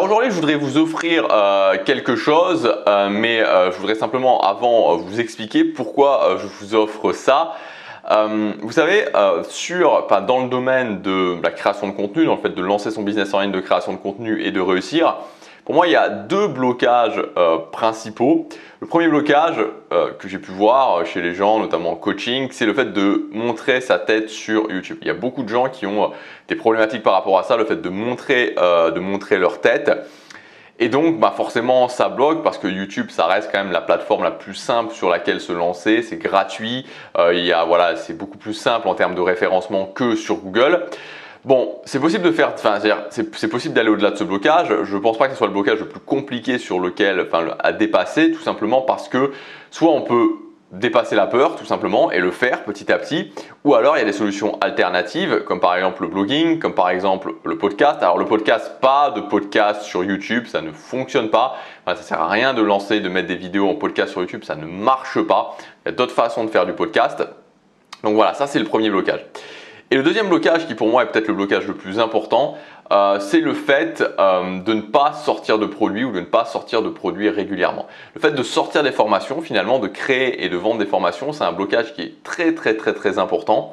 Alors aujourd'hui, je voudrais vous offrir quelque chose, mais je voudrais simplement avant vous expliquer pourquoi je vous offre ça. Vous savez, dans le domaine de la création de contenu, dans le fait de lancer son business en ligne de création de contenu et de réussir, pour moi, il y a deux blocages principaux. Le premier blocage que j'ai pu voir chez les gens, notamment en coaching, c'est le fait de montrer sa tête sur YouTube. Il y a beaucoup de gens qui ont des problématiques par rapport à ça, le fait de montrer leur tête. Et donc, forcément, ça bloque parce que YouTube, ça reste quand même la plateforme la plus simple sur laquelle se lancer. C'est gratuit, c'est beaucoup plus simple en termes de référencement que sur Google. Bon, c'est possible de faire, c'est possible d'aller au-delà de ce blocage. Je ne pense pas que ce soit le blocage le plus compliqué sur lequel, à dépasser, tout simplement parce que soit on peut dépasser la peur tout simplement et le faire petit à petit, ou alors il y a des solutions alternatives comme par exemple le blogging, comme par exemple le podcast. Alors le podcast, pas de podcast sur YouTube, ça ne fonctionne pas. Ça sert à rien de lancer, de mettre des vidéos en podcast sur YouTube, ça ne marche pas. Il y a d'autres façons de faire du podcast. Donc voilà, ça c'est le premier blocage. Et le deuxième blocage, qui pour moi est peut-être le blocage le plus important, c'est le fait de ne pas sortir de produits ou de ne pas sortir de produits régulièrement. Le fait de sortir des formations, finalement, de créer et de vendre des formations, c'est un blocage qui est très important.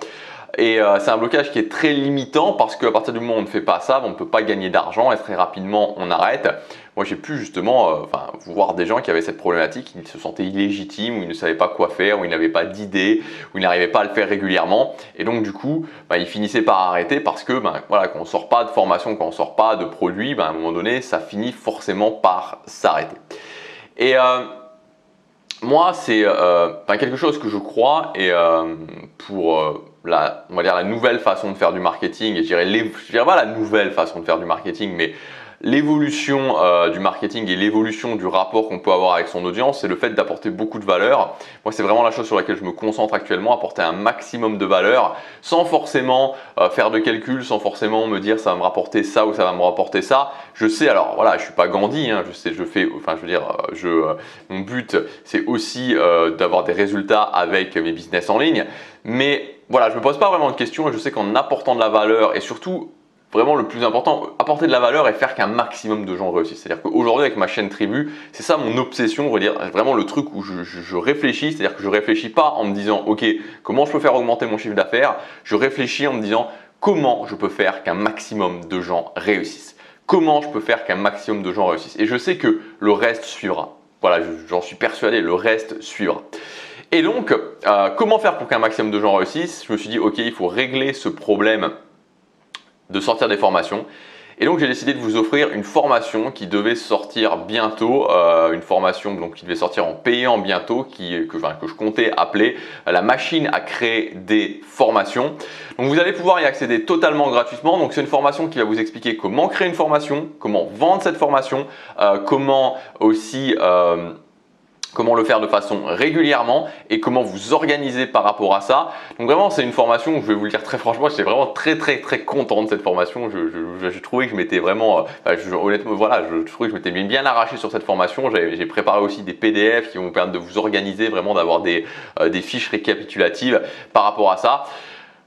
Et c'est un blocage qui est très limitant parce qu'à partir du moment où on ne fait pas ça, on ne peut pas gagner d'argent et très rapidement on arrête. Moi j'ai pu justement voir des gens qui avaient cette problématique, ils se sentaient illégitimes, ou ils ne savaient pas quoi faire, ou ils n'avaient pas d'idée, ou ils n'arrivaient pas à le faire régulièrement. Et donc du coup, ils finissaient par arrêter parce que quand on ne sort pas de formation, quand on ne sort pas de produit, à un moment donné, ça finit forcément par s'arrêter. Et moi, c'est quelque chose que je crois et pour on va dire la nouvelle façon de faire du marketing, et je dirais pas la nouvelle façon de faire du marketing, mais l'évolution du marketing et l'évolution du rapport qu'on peut avoir avec son audience, c'est le fait d'apporter beaucoup de valeur. Moi, c'est vraiment la chose sur laquelle je me concentre actuellement, apporter un maximum de valeur sans forcément faire de calcul, sans forcément me dire ça va me rapporter ça ou ça va me rapporter ça. Je sais, alors voilà, je suis pas Gandhi, je sais, mon but c'est aussi d'avoir des résultats avec mes business en ligne, mais voilà, je me pose pas vraiment de questions et je sais qu'en apportant de la valeur et surtout vraiment le plus important, apporter de la valeur et faire qu'un maximum de gens réussissent. C'est-à-dire qu'aujourd'hui avec ma chaîne Tribu, c'est ça mon obsession, on va dire, vraiment le truc où je réfléchis, c'est-à-dire que je réfléchis pas en me disant ok, comment je peux faire augmenter mon chiffre d'affaires, je réfléchis en me disant comment je peux faire qu'un maximum de gens réussissent. Comment je peux faire qu'un maximum de gens réussissent. Et je sais que le reste suivra. Voilà, j'en suis persuadé, le reste suivra. Et donc, comment faire pour qu'un maximum de gens réussissent? Je me suis dit ok, il faut régler ce problème de sortir des formations. Et donc j'ai décidé de vous offrir une formation qui devait sortir bientôt, une formation donc, qui devait sortir en payant bientôt, que je comptais appeler la machine à créer des formations. Donc vous allez pouvoir y accéder totalement gratuitement. Donc c'est une formation qui va vous expliquer comment créer une formation, comment vendre cette formation, comment aussi comment le faire de façon régulièrement et comment vous organiser par rapport à ça. Donc vraiment c'est une formation où je vais vous le dire très franchement, j'étais vraiment très content de cette formation. J'ai trouvé que je m'étais vraiment, honnêtement voilà, je trouvais que je m'étais bien arraché sur cette formation. J'ai préparé aussi des PDF qui vont vous permettre de vous organiser, vraiment d'avoir des fiches récapitulatives par rapport à ça.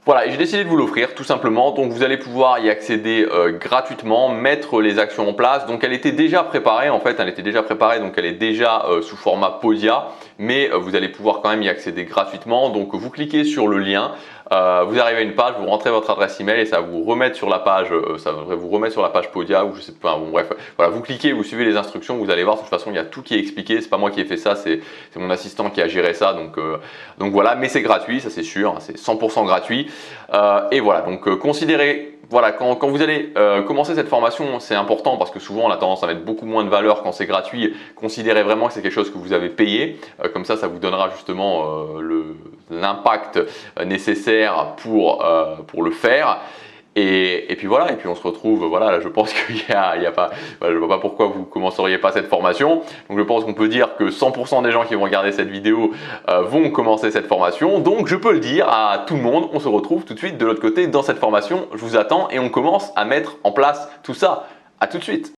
Voilà, et j'ai décidé de vous l'offrir tout simplement. Donc vous allez pouvoir y accéder gratuitement, mettre les actions en place. Donc elle était déjà préparée en fait, donc elle est déjà sous format Podia, mais vous allez pouvoir quand même y accéder gratuitement. Donc vous cliquez sur le lien, vous arrivez à une page, vous rentrez votre adresse email et ça va vous remettre sur la page, ça devrait vous remettre sur la page Podia ou je sais pas, bon bref, voilà, vous cliquez, vous suivez les instructions, vous allez voir, de toute façon il y a tout qui est expliqué, c'est pas moi qui ai fait ça, c'est mon assistant qui a géré ça, donc voilà, mais c'est gratuit, ça c'est sûr, c'est 100% gratuit. Et voilà, donc considérez, voilà, quand vous allez commencer cette formation, c'est important parce que souvent on a tendance à mettre beaucoup moins de valeur quand c'est gratuit. Considérez vraiment que c'est quelque chose que vous avez payé, comme ça vous donnera justement l'impact nécessaire pour le faire. Et puis voilà, et puis on se retrouve, voilà, là, je pense qu'il y a pas, je vois pas pourquoi vous commenceriez pas cette formation. Donc je pense qu'on peut dire que 100% des gens qui vont regarder cette vidéo vont commencer cette formation. Donc je peux le dire à tout le monde, on se retrouve tout de suite de l'autre côté dans cette formation. Je vous attends et on commence à mettre en place tout ça. À tout de suite.